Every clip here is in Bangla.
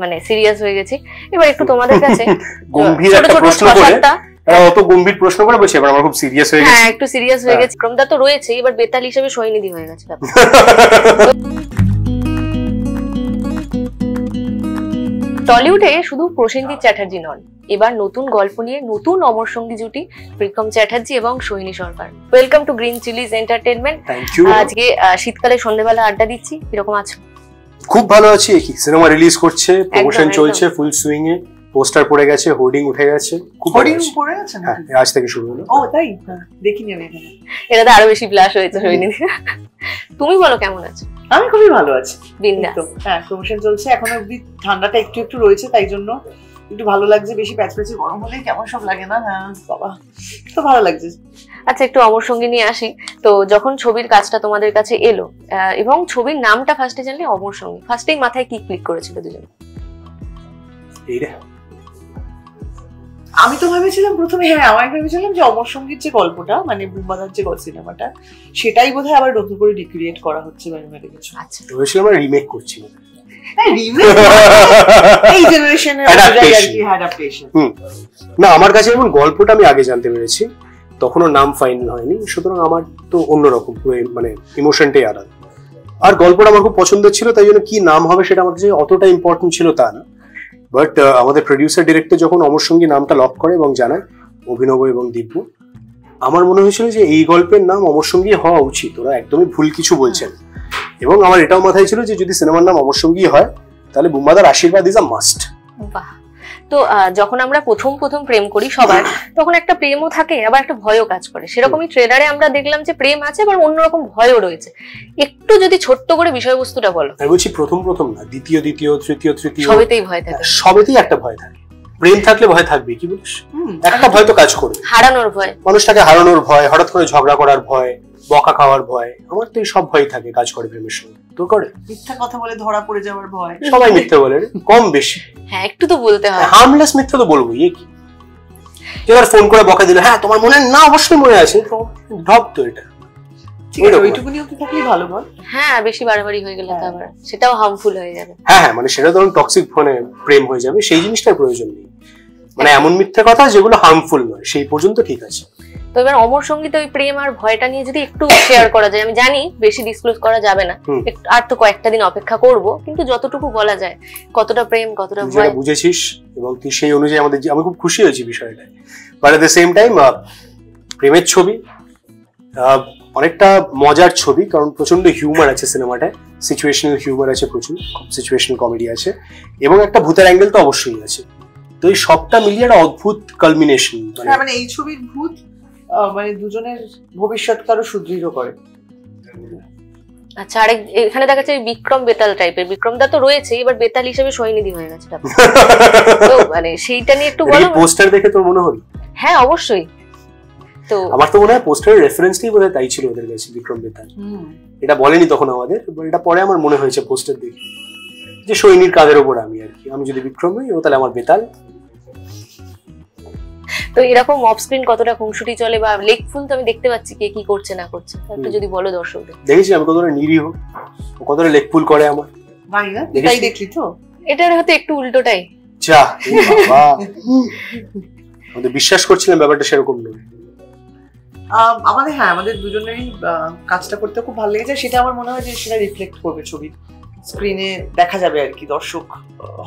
মানে সিরিয়াস হয়ে গেছি। এবার একটু তোমাদের কাছে গম্ভীর একটা প্রশ্ন করে, অত গম্ভীর প্রশ্ন করে বলছি, এবার আমরা খুব সিরিয়াস হয়ে গেছি। হ্যাঁ, একটু সিরিয়াস হয়ে গেছি। বিক্রমদা তো রয়েছে, এবার বেতাল হিসেবে সৈনিধি হয়ে গেছে। টলিউডে শুধু প্রসেনজিৎ চ্যাটার্জি নন, এবার নতুন গল্প নিয়ে নতুন অমর সঙ্গী জুটি বিক্রম চ্যাটার্জি এবং Sohini Sarkar. Welcome to Green Chillies Entertainment. আজকে শীতকালে সন্ধ্যাবেলা আড্ডা দিচ্ছি, কিরকম আছো? খুব ভালো আছি। কি সিনেমা রিলিজ করছে, প্রমোশন চলছে ফুল সুইং এ, পোস্টার পড়ে গেছে, হোর্ডিং উঠে গেছে, খুব হোর্ডিং পড়ে গেছে। হ্যাঁ, আজ থেকে শুরু হলো। ও তাই, দেখিনি আমি এখানে। এটাতে আরো বেশি ব্লাশ হয়েছে সোহিনী। তুমি বলো কেমন আছো? আমি খুবই ভালো আছি, বিন্দাস। হ্যাঁ, প্রমোশন চলছে এখন অবধি, ঠান্ডাটা একটু একটু রয়েছে, তাই জন্য একটু ভালো লাগছে। বেশি প্যাচপ্যাচে গরম হলেই কেমন সব লাগে না? হ্যাঁ বাবা, তো ভালো লাগছে। আচ্ছা, একটু অমর সঙ্গী নিয়ে আসি। তো যখন ছবির কাজটা তোমাদের কাছে এলো এবং ছবির নামটা ফার্স্টে জানলে অমর সঙ্গী, ফার্স্টেই মাথায় কি ক্লিক করেছিল দুজন? আমি তো ভেবেছিলাম প্রথমে, হ্যাঁ আমি ভেবেছিলাম যে অমর সঙ্গীর যে গল্পটা, মানে বুম্বাদার যে সিনেমাটা, সেটাই বোধহয় আবার নতুন করে রিক্রিয়েট করা হচ্ছে বাইরে কিছু। আচ্ছা, ভেবেছিলাম আমরা রিমেক করছি। না, আমার কাছে এমন গল্পটা আমি আগে জানতে পেরেছি, তখনও নাম ফাইনাল হয়নি, সুতরাং আমার তো অন্যরকম পুরো মানে ইমোশনটাই আলাদা। আর গল্পটা আমার খুব পছন্দের ছিল, তাই জন্য কি নাম হবে সেটা আমার কাছে অতটা ইম্পর্টেন্ট ছিল তা না। বাট আমাদের প্রডিউসার ডিরেক্টর যখন অমর সঙ্গী নামটা লক করে এবং জানায় অভিনব এবং দিব্য, আমার মনে হয়েছিল যে এই গল্পের নাম অমর সঙ্গী হওয়া উচিত, ওরা একদমই ভুল কিছু বলছেন। এবং আমার এটাও মাথায় ছিল যে যদি সিনেমার নাম অমর সঙ্গী হয় তাহলে বুম্বাদার আশীর্বাদ ইজ আ মাস্ট। বাহ। তো যখন আমরা প্রথম প্রেম করি সবার, তখন একটা প্রেমও থাকে, আবার একটা ভয়ও কাজ করে। সেরকমই ট্রেলারে আমরা দেখলাম যে প্রেম আছে, আবার অন্যরকম ভয়ও রয়েছে। একটু যদি ছোট্ট করে বিষয়বস্তুটা বলো। আমি বলছি প্রথম না, দ্বিতীয় তৃতীয় সবেতেই ভয় থাকে। সবেতেই একটা ভয় থাকে। প্রেম থাকলে ভয় থাকবে, কি বলিস? একটা ভয় তো কাজ করবে, হারানোর ভয়, মানুষটাকে হারানোর ভয়, হঠাৎ করে ঝগড়া করার ভয়, বকা খাওয়ার ভয়। আমার তো এই সব ভয় থাকে কাজ করে প্রেমের সঙ্গে। তোর করে মিথ্যা কথা বলে ধরা পড়ে যাওয়ার ভয়। সবাই মিথ্যে বলে, কম বেশি। হ্যাঁ, একটু তো বলতে হয়। হার্মলেস মিথ্যা তো বলবো, ইয়ে কি? এবার ফোন করে বকা দিলে, হ্যাঁ তোমার মনে না, অবশ্যই মনে আছে, ড্রপ তো এটা। ওইটুকুনি অবধি থাকলেই ভালো বল। হ্যাঁ, বেশি বাড়াবাড়ি হয়ে গেলে তো আবার সেটাও হার্মফুল হয়ে যাবে। হ্যাঁ, মানে সেটা ধরুন টক্সিক ফোনে প্রেম হয়ে যাবে, সেই জিনিসটার প্রয়োজন নেই। মানে এমন মিথ্যে কথা যেগুলো হার্মফুল নয়, সেই পর্যন্ত ঠিক আছে। তো এবার অমর সঙ্গীতে ওই প্রেম আর ভয়টা নিয়ে যদি একটু শেয়ার করা যায়। আমি জানি বেশি ডিসক্লোজ করা যাবে না, আর তো কয়েকটা দিন অপেক্ষা করব, কিন্তু যতটুকু বলা যায়, কতটা প্রেম কতটা ভয় বুঝেছিস এবং তুই সেই অনুযায়ী আমাদের, আমি খুব খুশি হয়েছি বিষয়টা। But at the same time প্রেমের ছবি, অনেকটা মজার ছবি, কারণ প্রচন্ড হিউমার আছে সিনেমাটায়, সিচুয়েশনাল হিউমার আছে, প্রচুর সিচুয়েশনাল কমেডি আছে, এবং একটা ভূতের অ্যাঙ্গেল তো অবশ্যই আছে। তো এই সবটা মিলিয়ে একটা অদ্ভুত কালমিনেশন। মানে এই ছবির ভূত মানে দুজনের ভবিষ্যৎকারও সুদৃঢ় করে। আচ্ছা, আরেক এখানে দেখা যাচ্ছে বিক্রম বেতাল টাইপের। বিক্রমদা তো রয়েছে, এবার বেতাল হিসেবে সৈনিধি হয়ে গেছে। তো মানে সেইটা নিয়ে একটু বলো। পোস্টার দেখে তোর মনে হলো? হ্যাঁ, অবশ্যই। তো আমার তো মনে হয় পোস্টারের রেফারেন্সটাই বোধহয় তাই ছিল ওদের কাছে, বিক্রম বেতাল। এটা বলেনি তখন আমাদের, এটা পরে আমার মনে হয়েছে পোস্টার দেখে, যে সৈনির কাঁধের ওপর আমি আর কি, আমি যদি বিক্রম হই ও তাহলে আমার বেতাল। তো এরকম অফ স্ক্রিন কতটা খুনসুটি চলে বা লেকফুল তো আমি দেখতে পাচ্ছি কে কি করছে না করছে, একটু যদি বলো দর্শকদের। দেখেছি আমি কতটা নিরীহ, ও কতটা লেকফুল করে আমার। ভাইয়া এটাই দেখলি তো? এটার হয়তো একটু উল্টোটাই। যা বাবা, আমাদের বিশ্বাস করছিলাম ব্যাপারটা সেরকম নয়। আমাদের, হ্যাঁ আমাদের দুজনেরই কাজটা করতে খুব ভালো লেগেছে। সেটা আমার মনে হয় যে সেটা রিফ্লেক্ট করবে ছবির স্ক্রিনে, দেখা যাবে আর কি। দর্শক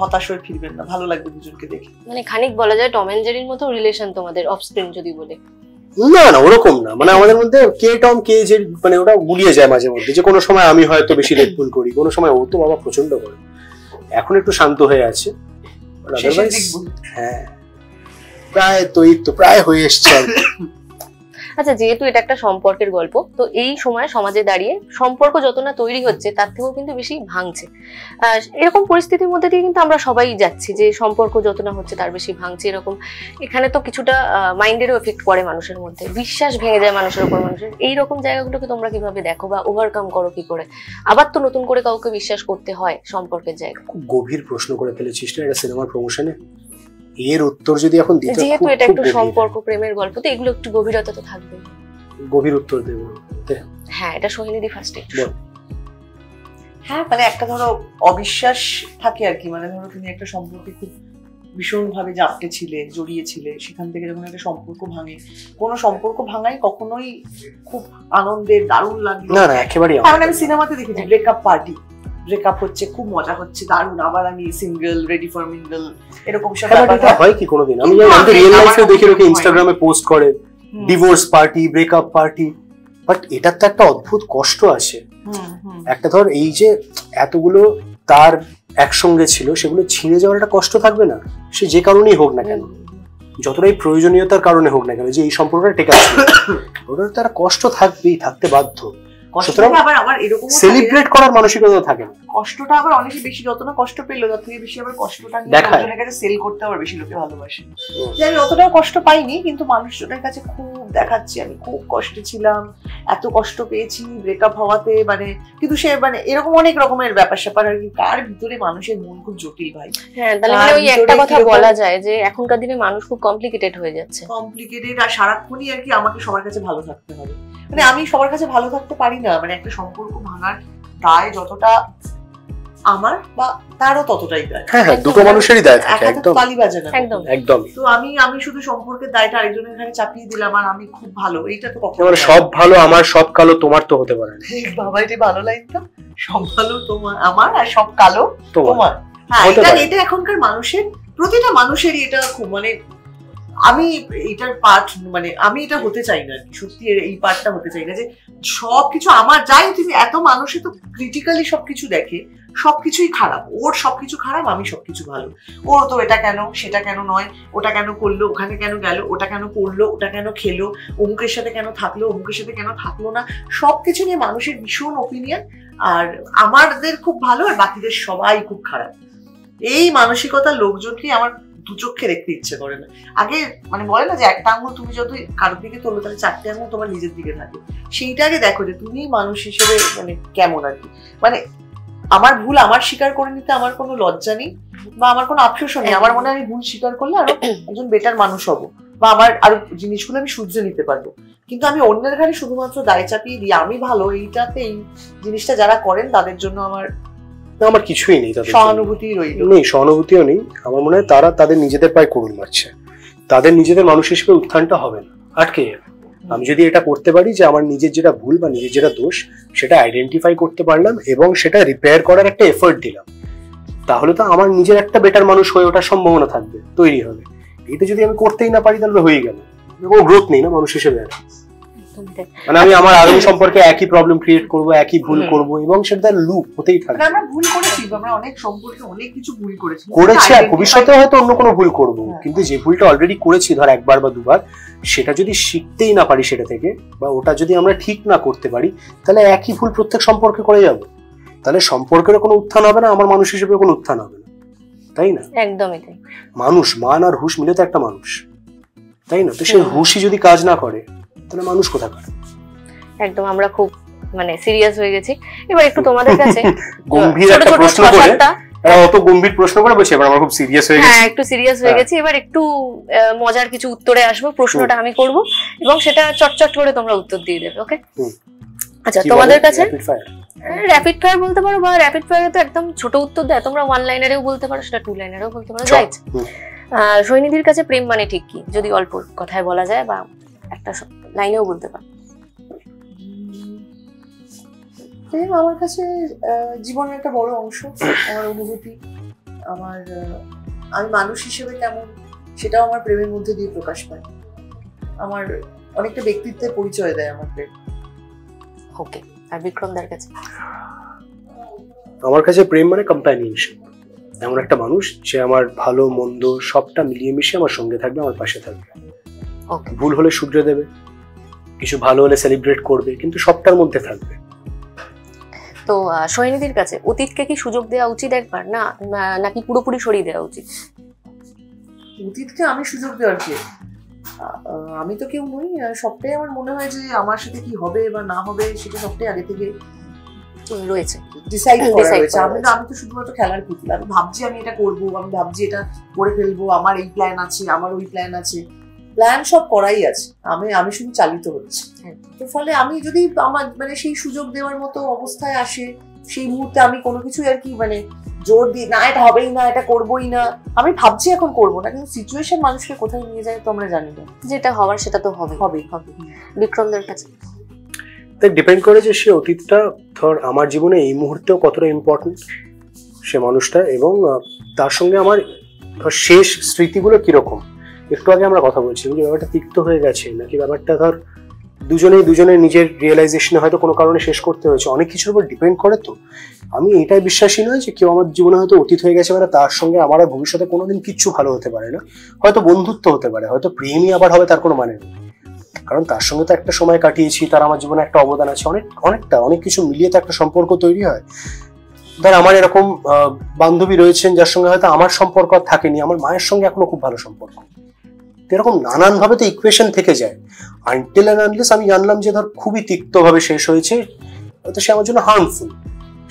হতাশ হয়ে ফিরবেন না, ভালো লাগবে দুজনকে দেখে। মানে খানিক বলা যায় টম এন্ড জেরির মতো রিলেশন তোমাদের অফ স্ক্রিন যদি বলে। না না, ওরকম না, মানে আমাদের মধ্যে কে টম কে জেরি, মানে ওটা গুলিয়ে যায় মাঝে মধ্যে, যে কোনো সময় আমি হয়তো বেশি লেকফুল করি, কোনো সময় ও তো বাবা প্রচন্ড করে। এখন একটু শান্ত হয়ে আছে। হ্যাঁ, প্রায় তো প্রায় হয়ে এসছে। আচ্ছা, যেহেতু এটা একটা সম্পর্কের গল্প, তো এই সময় সমাজে দাঁড়িয়ে সম্পর্ক যত না তৈরি হচ্ছে তার থেকেও কিন্তু বেশি ভাঙছে। এরকম পরিস্থিতির মধ্যে দিয়ে কিন্তু আমরা সবাই যাচ্ছি, যে সম্পর্ক যত না হচ্ছে তার বেশি ভাঙছে। এরকম এখানে তো কিছুটা মাইন্ডেরও এফেক্ট পড়ে মানুষের মধ্যে, বিশ্বাস ভেঙে যায় মানুষের উপর মানুষের। এইরকম জায়গাগুলোকে তোমরা কিভাবে দেখো বা ওভারকাম করো কি করে? আবার তো নতুন করে কাউকে বিশ্বাস করতে হয় সম্পর্কের জায়গা। খুব গভীর প্রশ্ন করে ফেলেছিস না এটা সিনেমার প্রমোশনে। এর উত্তর যদি এখন দিতে, যেহেতু এটা একটু সম্পর্ক প্রেমের গল্প, তো এগুলো একটু গভীরতা তো থাকবে। গভীর উত্তর দেব। হ্যাঁ, এটা সোহিনীদি ফার্স্টে। হ্যাঁ মানে একটা ধরো অবিশ্বাস থাকে আর কি, মানে ধরো তুমি একটা সম্পর্কে খুব ভীষণ ভাবে জাপটে ছিলে, জড়িয়ে ছিলে, সেখান থেকে যখন একটা সম্পর্ক ভাঙে, কোনো সম্পর্ক ভাঙাই কখনোই খুব আনন্দের, দারুণ লাগলো না না একেবারেই কারণ আমি সিনেমাতে দেখেছি ব্রেকআপ পার্টি, ব্রেকআপ হচ্ছে খুব মজা হচ্ছে দারুণ, আবার আমি সিঙ্গেল, রেডি ফর মিঙ্গল, এরকম সব ব্যাপার হয় কি কোনোদিন? আমি রিয়েল লাইফে দেখি ওকে ইনস্টাগ্রামে পোস্ট করে divorce party, breakup party, but এটার তো একটা অদ্ভুত কষ্ট আছে। একটা ধর এই যে এতগুলো তার একসঙ্গে ছিল সেগুলো ছিঁড়ে যাওয়ার একটা কষ্ট থাকবে না? সে যে কারণেই হোক না কেন, যতটাই প্রয়োজনীয়তার কারণে হোক না কেন, যে এই সম্পর্কটা টেকে আছে ওটার তো একটা কষ্ট থাকবেই, থাকতে বাধ্য। সেলিব্রেট করার মানসিকতা থাকে না। কষ্টটা আবার অনেক বেশি, যত না কষ্ট পেলো তার থেকে বেশি আবার কষ্টটা মানুষজনের কাছে সেল করতে আবার বেশি লোকে ভালোবাসে। যে আমি অতটাও কষ্ট পাইনি, কিন্তু মানুষজনের কাছে খুব দেখাচ্ছি আমি খুব কষ্টে ছিলাম, এত কষ্ট পেয়েছি ব্রেকআপ হওয়াতে, মানে কিন্তু সে মানে এরকম অনেক রকমের ব্যাপার স্যাপার আর কি, কার ভিতরে মানুষের মন খুব জটিল ভাই। হ্যাঁ তাহলে মানে ওই একটা কথা বলা যায় যে এখনকার দিনে মানুষ খুব কমপ্লিকেটেড হয়ে যাচ্ছে, কমপ্লিকেটেড, আর সারাক্ষণই আর কি আমাকে সবার কাছে ভালো থাকতে হবে, মানে আমি সবার কাছে ভালো থাকতে পারি না, মানে একটা সম্পর্ক ভাঙার দায় যতটা আমার বা তারও ততটাই দায়। হ্যাঁ হ্যাঁ দুটো মানুষেরই দায় থাকে, একদম তালি বাজে না একদম একদম। তো আমি শুধু সম্পর্কের দায়টা আরেকজনের এখানে চাপিয়ে দিলাম আর আমি খুব ভালো, এইটা তো কখনো মানে সব ভালো আমার সব কালো তোমার তো হতে পারে না। বাবা এটা ভালো লাইনটা, সব ভালো তোমার আমার আর সব কালো তোমার। হ্যাঁ এটা এখনকার মানুষের, প্রতিটা মানুষেরই এটা খুব মানে আমি এটার পার্ট, মানে আমি এটা হতে চাই না সত্যি, এই পার্টটা হতে চাই না যে সবকিছু আমার যাই তুমি এত মানুষে তো ক্রিটিক্যালি সবকিছু দেখে, সবকিছুই খারাপ, ওর সবকিছু খারাপ আমি সবকিছু ভালো, ওর তো এটা কেন সেটা কেন নয়, ওটা কেন করলো, ওখানে কেন গেল, ওটা কেন করলো, ওটা কেন খেলো, অমুকের সাথে কেন থাকলো, অমুকের সাথে কেন থাকলো না, সবকিছু নিয়ে মানুষের ভীষণ ওপিনিয়ন, আর আমাদের খুব ভালো আর বাকিদের সবাই খুব খারাপ। এই মানসিকতা লোকজনকে আমার দু চোখে দেখতে ইচ্ছে করে না। আগে মানে বলে না যে একটা আঙুল তুমি যদি কারোর দিকে তোলো তাহলে চারটে আঙুল তোমার নিজের দিকে থাকে, সেইটা আগে দেখো যে তুমি মানুষ হিসেবে মানে কেমন আর কি, মানে আমার ভুল আমার স্বীকার করে নিতে আমার কোনো লজ্জা নেই বা আমার কোনো আফসোসও নেই, আমার মনে হয় আমি ভুল স্বীকার করলে আরো একজন বেটার মানুষ হবো বা আমার আরো জিনিসগুলো আমি শুধরে নিতে পারবো, কিন্তু আমি অন্যের ঘাড়ে শুধুমাত্র দায় চাপিয়ে দিই আমি ভালো, এইটাতে এই জিনিসটা যারা করেন তাদের জন্য আমার কিছুই নেই, সহানুভূতি নেই, সহানুভূতিও নেই। আমার মনে হয় তারা তাদের নিজেদের পায়ে কুড়ুল মারছে, তাদের নিজেদের মানুষ হিসেবে উত্থানটা হবে না, আটকে যাবে। আমি যদি এটা করতে পারি যে আমার নিজের যেটা ভুল বা নিজের যেটা দোষ সেটা আইডেন্টিফাই করতে পারলাম এবং সেটা রিপেয়ার করার একটা এফোর্ট দিলাম, তাহলে তো আমার নিজের একটা বেটার মানুষ হয়ে ওঠার সম্ভাবনা থাকবে, তৈরি হবে। এটা যদি আমি করতেই না পারি তাহলে হয়ে গেল, কোনো গ্রোথ নেই না মানুষ হিসেবে। মানে আমি আমার আগামী সম্পর্কে একই প্রবলেম ক্রিয়েট করব, একই ভুল করব এবং সেটা লুপ হতেই থাকবে। আমরা ভুল করেছি, আমরা অনেক সম্পর্কে অনেক কিছু ভুল করেছি আর ভবিষ্যতে হয়তো অন্য কোনো ভুল করব, কিন্তু যে ভুলটা অলরেডি করেছি ধর একবার বা দুবার, সেটা যদি শিখতেই না পারি সেটা থেকে, বা ওটা যদি আমরা ঠিক না করতে পারি, তাহলে একই ভুল প্রত্যেক সম্পর্কে করে যাব, তাহলে সম্পর্কের কোনো উত্থান হবে না, আমার মানুষ হিসেবে কোনো উত্থান হবে না, তাই না? একদমই তাই। মানুষ, মান আর হুঁশ মিলে তো একটা মানুষ, তাই না? তো সেই হুঁশই যদি কাজ না করে তাহলে মানুষ কোথায় করে? একদম আমরা খুব মানে সিরিয়াস হয়ে গেছি। এবার একটু তোমাদের কাছে গম্ভীর একটা প্রশ্ন করে, অত গম্ভীর প্রশ্ন করে বলছি, এবার আমরা খুব সিরিয়াস হয়ে গেছি। হ্যাঁ একটু সিরিয়াস হয়ে গেছি, এবার একটু মজার কিছু উত্তরে আসবো। প্রশ্নটা আমি করব এবং সেটা চটচট করে তোমরা উত্তর দিয়ে দেবে, ওকে? আচ্ছা তোমাদের কাছে র্যাপিড ফায়ার বলতে পারো, বা র্যাপিড ফায়ারে তো একদম ছোট উত্তর দেয়, তোমরা ওয়ান লাইনারেও বলতে পারো, সেটা টু লাইনারেও বলতে পারো, রাইট? সৈনিধির কাছে প্রেম মানে ঠিক কি, যদি অল্প কথায় বলা যায় বা একটা লাইনেও বলতে পারো। প্রেম আমার কাছে জীবনের একটা বড় অংশ, আমার অনুভূতি, আমার আমি মানুষ হিসেবে কেমন সেটাও আমার প্রেমের মধ্যে দিয়ে প্রকাশ পায়, আমার অনেকটা ব্যক্তিত্বের পরিচয় দেয় আমার প্রেম। ওকে, আর বিক্রমদার কাছে? আমার কাছে প্রেম মানে কম্প্যানিয়নশিপ, এমন একটা মানুষ যে আমার ভালো মন্দ সবটা মিলিয়ে মিশিয়ে আমার সঙ্গে থাকবে, আমার পাশে থাকবে। ভুল হলে শুধরে দেবে, কিছু ভালো হলে সেলিব্রেট করবে, কিন্তু সবটার মধ্যে থাকবে। তো সৈনিধির কাছে অতীতকে কি সুযোগ দেওয়া উচিত একবার, না নাকি পুরোপুরি সরিয়ে দেওয়া উচিত? অতীতকে আমি সুযোগ দেওয়ার কি, আমি তো কেউ নই, সবটাই আমার মনে হয় যে আমার সাথে কি হবে বা না হবে সেটা সবটাই আগে থেকে রয়েছে, ডিসাইড করা রয়েছে। আমি তো শুধুমাত্র খেলার পুতুল, আমি ভাবছি আমি এটা করবো, আমি ভাবছি এটা করে ফেলবো, আমার এই প্ল্যান আছে, আমার ওই প্ল্যান আছে, প্ল্যান সব করাই আছে, আমি শুধু চালিত হচ্ছি। তো ফলে আমি যদি আমার মানে সেই সুযোগ দেওয়ার মতো অবস্থায় আসে, সেই মুহূর্তে আমি কোনো কিছু আর কি মানে জোর দিই না, এটা হবেই না, এটা করবোই না, আমি ভাবছি এখন করবো না, কিন্তু সিচুয়েশন মানুষকে কোথায় নিয়ে যায় তো আমরা জানি না। যেটা হওয়ার সেটা তো হবে। বিক্রমদের কাছে তাই ডিপেন্ড করে যে সে অতীতটা ধর আমার জীবনে এই মুহূর্তেও কতটা ইম্পর্টেন্ট সে মানুষটা, এবং তার সঙ্গে আমার ধর শেষ স্মৃতিগুলো কিরকম। একটু আগে আমরা কথা বলছিলাম যে ব্যাপারটা তিক্ত হয়ে গেছে নাকি ব্যাপারটা ধর দুজনে নিজের রিয়েলাইজেশনে হয়তো কোনো কারণে শেষ করতে হয়েছে, অনেক কিছুর উপর ডিপেন্ড করে। তো আমি এটাই বিশ্বাসী নয় যে কেউ আমার জীবনে হয়তো অতীত হয়ে গেছে মানে তার সঙ্গে আমার আর ভবিষ্যতে কোনোদিন কিচ্ছু ভালো হতে পারে না। হয়তো বন্ধুত্ব হতে পারে, হয়তো প্রেমই আবার হবে, তার কোনো মানে নেই। কারণ তার সঙ্গে তো একটা সময় কাটিয়েছি, তার আমার জীবনে একটা অবদান আছে, অনেক কিছু মিলিয়ে তো একটা সম্পর্ক তৈরি হয়। ধর আমার এরকম বান্ধবী রয়েছেন যার সঙ্গে হয়তো আমার সম্পর্ক আর থাকেনি, আমার মায়ের সঙ্গে এখনো খুব ভালো সম্পর্ক। এরকম নানান ভাবে তো ইকুয়েশন থেকে যায়। আনটিল এন্ড আনলেস আমি জানলাম যে ধর খুবই তিক্ত ভাবে শেষ হয়েছে, হয়তো সে আমার জন্য হার্মফুল,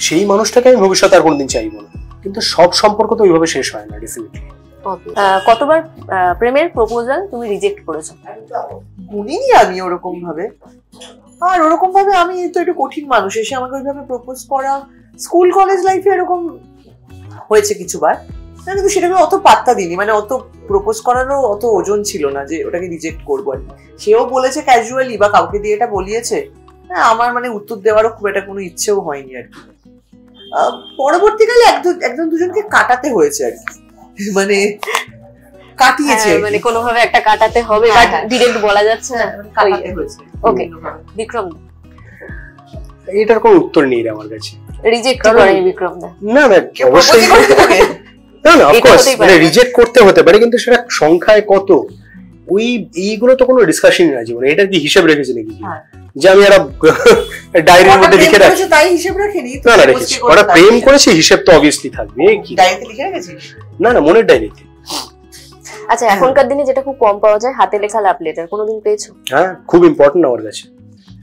সেই মানুষটাকে আমি ভবিষ্যতে আর কোনোদিন চাইবো না। কিন্তু সব সম্পর্ক তো ওইভাবে শেষ হয় না ডেফিনেটলি। কতবার প্রেমের প্রপোজাল তুমি রিজেক্ট করেছো? গুনিনি আমি ওরকম ভাবে, আর ওরকম ভাবে আমি তো একটু কঠিন মানুষ, এসে আমাকে ওইভাবে প্রপোজ করা স্কুল কলেজ লাইফে এরকম হয়েছে কিছুবার, কিন্তু সেটাকে অত পাত্তা দিইনি, মানে অত প্রপোজ করারও অত ওজন ছিল না যে ওটাকে রিজেক্ট করবো আর কি। সেও বলেছে ক্যাজুয়ালি বা কাউকে দিয়ে এটা বলিয়েছে, হ্যাঁ আমার মানে উত্তর দেওয়ারও খুব একটা কোনো ইচ্ছেও হয়নি আর কি। পরবর্তীকালে একজন দুজনকে কাটাতে হয়েছে আর কি, মানে কাটিয়েছে, মানে কোনোভাবে একটা কাটাতে হবে, বাট ডিরেক্ট বলা যাচ্ছে না, কাটাতে হয়েছে। ওকে বিক্রম, এটার কোনো উত্তর নেই আমার কাছে। রিজেক্ট করেনি বিক্রম দা? না অবশ্যই না, অফকোর্স মানে রিজেক্ট করতে হতে পারে, কিন্তু সেটা সংখ্যায় কত এইগুলো তো কোনো ডিসকাশনই না জীবনে। এটার কি হিসাব রেখেছে নাকি যে আমি একটা ডায়েরির মধ্যে লিখে রাখছি? তাই হিসাব রাখিনি তো, না রেখেছি, ওরা প্রেম করেছে, হিসাব তো অবভিয়াসলি থাকবে। কি ডায়েরিতে লিখে রেখেছিস? না মনের ডায়েরিতে। আচ্ছা, এখনকার দিনে যেটা খুব কম পাওয়া যায়, হাতে লেখা লাভ লেটার, কোনোদিন পেয়েছো? হ্যাঁ, খুব ইম্পর্টেন্ট আমার কাছে,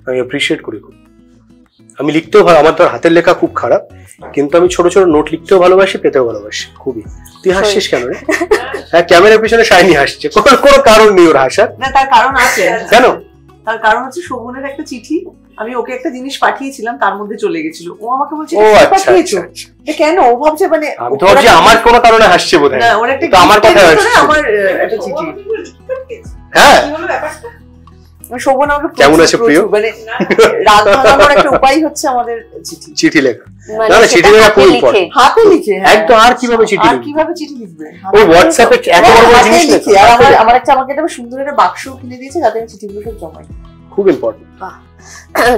আমি অ্যাপ্রিশিয়েট করি খুব। আমি লিখতেও ভালো, আমার তো হাতের লেখা খুব খারাপ, কিন্তু আমি ছোট ছোট নোট লিখতেও ভালোবাসি, পেতেও ভালোবাসি খুবই। তুই হাসছিস কেন রে? হ্যাঁ, ক্যামেরার পিছনে শাইনি হাসছে, কোনো কারণ নেই ওর হাসার। না, তার কারণ আছে। কেন? তার কারণ হচ্ছে শোভনের একটা চিঠি, আমি ওকে একটা জিনিস পাঠিয়েছিলাম, তার মধ্যে চলে গেছিল, ও আমাকে বলছে পাঠিয়েছো কেন? ও ভাবছে মানে আমি তো ভাবছি আমার কোনো কারণে হাসছে বোধহয়। না, ওর একটা আমার কথা হাসছে, আমার একটা চিঠি। হ্যাঁ, শোভন আমাকে কেমন আছে প্রিয়, মানে রাগ ভাঙানোর একটা উপায় হচ্ছে আমাদের চিঠি লেখা। না চিঠি লেখা খুব ইম্পর্টেন্ট, হাতে লিখে। একদম। আর কিভাবে চিঠি লিখবে? কিভাবে চিঠি লিখবে? ওই হোয়াটসঅ্যাপে এত বড় বড় জিনিস লিখে। আর আমার একটা আমাকে একটা সুন্দর একটা বাক্স কিনে দিয়েছে, যাতে আমি চিঠিগুলো সব জমাই। খুব ইম্পর্টেন্ট।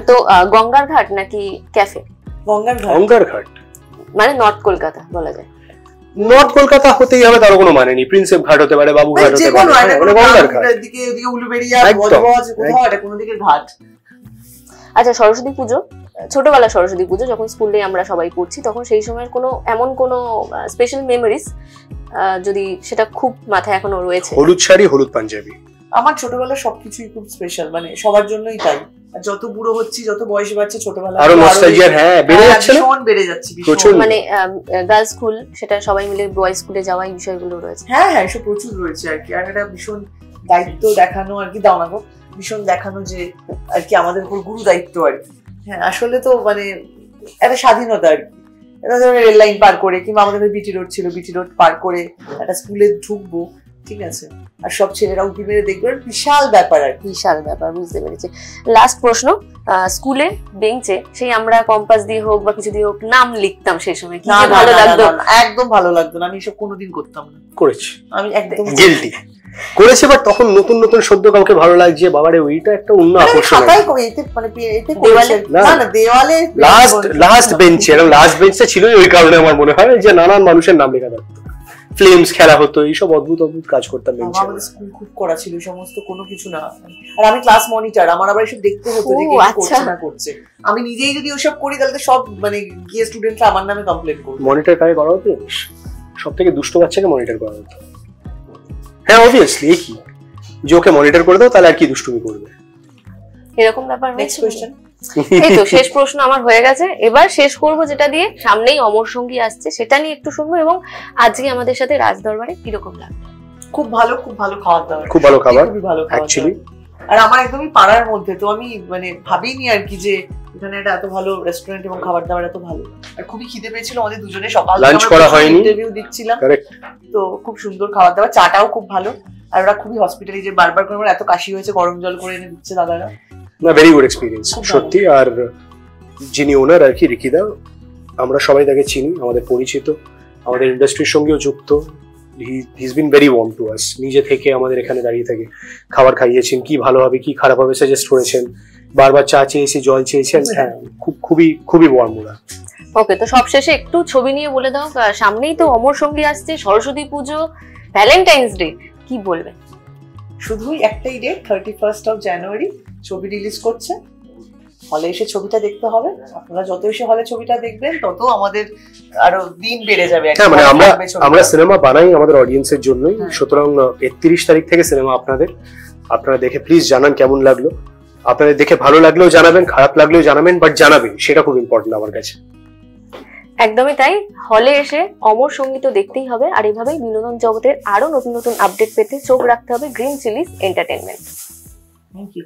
তো গঙ্গার ঘাট নাকি ক্যাফে? গঙ্গার ঘাট মানে নর্থ কলকাতা বলা যায়। নর্থ কলকাতা হতেই হবে তার কোনো মানে নেই, প্রিন্সেপ ঘাট হতে পারে, বাবু ঘাট হতে পারে, গঙ্গার ঘাট। এদিকে উলুবেড়িয়া, বজবজ, কোথাও একটা কোনো দিকের ঘাট। আচ্ছা, সরস্বতী পুজো, ছোটবেলা সরস্বতী পুজো যখন স্কুলে আমরা সবাই পড়ছি, তখন সেই সময়ের কোনো এমন কোনো স্পেশাল মেমোরিজ যদি সেটা খুব মাথায় এখনো রয়েছে? হলুদ শাড়ি, হলুদ পাঞ্জাবি। আমার ছোটবেলার সবকিছুই খুব স্পেশাল, মানে সবার জন্যই তাই। যত বুড়ো হচ্ছি, যত বয়স বাড়ছে, ছোটবেলা আরো নস্টালজিয়া বেড়ে যাচ্ছে, ভীষণ বেড়ে যাচ্ছে। মানে গার্লস স্কুল, সেটা সবাই মিলে বয়েজ স্কুলে যাওয়া, এই বিষয়গুলো রয়েছে। হ্যাঁ, এসব প্রচুর রয়েছে আর কি। আর একটা ভীষণ দায়িত্ব দেখানো আর কি, দাও না গো, ভীষণ দেখানো যে আর কি আমাদের উপর গুরু দায়িত্ব আর কি। হ্যাঁ, আসলে তো মানে একটা স্বাধীনতা আর কি। এটা ধরো রেল লাইন পার করে, কিংবা আমাদের বিটি রোড ছিল, বিটি রোড পার করে একটা স্কুলে ঢুকবো, ঠিক আছে, আর সব ছেলেরা উঠি মেরে দেখবে, বিশাল ব্যাপার আর বিশাল ব্যাপার, বুঝতে পেরেছি। লাস্ট প্রশ্ন, স্কুলে বেঞ্চে সেই আমরা কম্পাস দিয়ে হোক বা কিছু দিয়ে হোক নাম লিখতাম, সেই সময় কি ভালো লাগতো? একদম ভালো লাগতো না, আমি এসব কোনোদিন করতাম না। করেছি, আমি একদম গিল্টি করেছে, বাট তখন নতুন নতুন সদ্য কাউকে ভালো লাগছে, বাবারে ওইটা একটা অন্য আকর্ষণ। দেওয়ালে লাস্ট বেঞ্চে, লাস্ট বেঞ্চটা ছিল ওই কারণে আমার মনে হয় যে নানান মানুষের নাম লেখা থাকতো, ফ্লেমস খেলা হতো, এইসব অদ্ভুত অদ্ভুত কাজ করতাম। আমাদের স্কুল খুব করা ছিল সমস্ত, কোনো কিছু না। আর আমি ক্লাস মনিটর, আমার আবার এসব দেখতে হতো যে কি করছে না করছে। আমি নিজেই যদি ওসব করি তাহলে সব মানে গিয়ে স্টুডেন্টরা আমার নামে কমপ্লেন করবে। মনিটর কাকে করা হতো? সব থেকে দুষ্ট বাচ্চাকে মনিটর করা হতো। হ্যাঁ, অবভিয়াসলি কি যে ওকে মনিটর করে দাও, তাহলে আর কি দুষ্টুমি করবে, এরকম ব্যাপার। Next question. এই তো শেষ প্রশ্ন আমার হয়ে গেছে, এবার শেষ করব যেটা দিয়ে, সামনেই অমর সঙ্গী আসছে, সেটা নিয়ে একটু শুনবো। এবং আজকে আমাদের সাথে রাজদরবারে কিরকম লাগলো? খুব ভালো, খুব ভালো খাবার দাবার, খুব ভালো খাবার অ্যাকচুয়ালি। আর আমার একদমই পাড়ার মধ্যে, তো আমি মানে ভাবিনি আর কি যে এখানে একটা এত ভালো রেস্টুরেন্ট এবং খাবার দাবার এত ভালো। আর খুবই খিদে পেয়েছিল আমাদের দুজনে, সকাল লাঞ্চ করা হয়নি, ইন্টারভিউ দিচ্ছিলাম, কারেক্ট। তো খুব সুন্দর খাবার দাবার, চাটাও খুব ভালো। আর ওরা খুবই হসপিটালি, যে বারবার করে আমার এত কাশি হয়েছে গরম জল করে এনে দিচ্ছে দাদারা। না, ভেরি গুড এক্সপিরিয়েন্স সত্যি। আর যিনি ওনার আর কি রিকিদা, আমরা সবাই তাকে চিনি, আমাদের পরিচিত, আমাদের ইন্ডাস্ট্রির সঙ্গেও যুক্ত। he's been very warm to us, নিজে থেকে আমাদের এখানে দাঁড়িয়ে থেকে খাবার খাইয়েছেন, কি ভালো হবে কি খারাপ হবে সাজেস্ট করেছেন, বারবার চা চেয়েছি, জল চেয়েছেন, হ্যাঁ খুবই খুবই ওয়ার্ম ওরা। ওকে, তো সবশেষে একটু ছবি নিয়ে বলে দাও, সামনেই তো অমর সঙ্গী আসছে, সরস্বতী পুজো, ভ্যালেন্টাইন্স ডে, কি বলবে? শুধুই একটাই ডেট, 31st of January ছবি রিলিজ করছে, হলে এসে ছবিটা দেখতে হবে। আপনারা যত এসে হলে ছবিটা দেখবেন তত আমাদের আরো দিন বেড়ে যাবে। হ্যাঁ, মানে আমরা সিনেমা বানাই আমাদের অডিয়েন্সের জন্যই, সুতরাং 31 তারিখ থেকে সিনেমা আপনারা দেখে প্লিজ জানান কেমন লাগলো। আপনাদের দেখে ভালো লাগলেও জানাবেন, খারাপ লাগলেও জানাবেন, বাট জানাবেন, সেটা খুব ইম্পর্টেন্ট আমার কাছে। একদমই তাই, হলে এসে অমর সঙ্গী তো দেখতেই হবে। আর এভাবেই বিনোদন জগতের আরো নতুন নতুন আপডেট পেতে চোখ রাখতে হবে Green Chillies Entertainment. Thank you.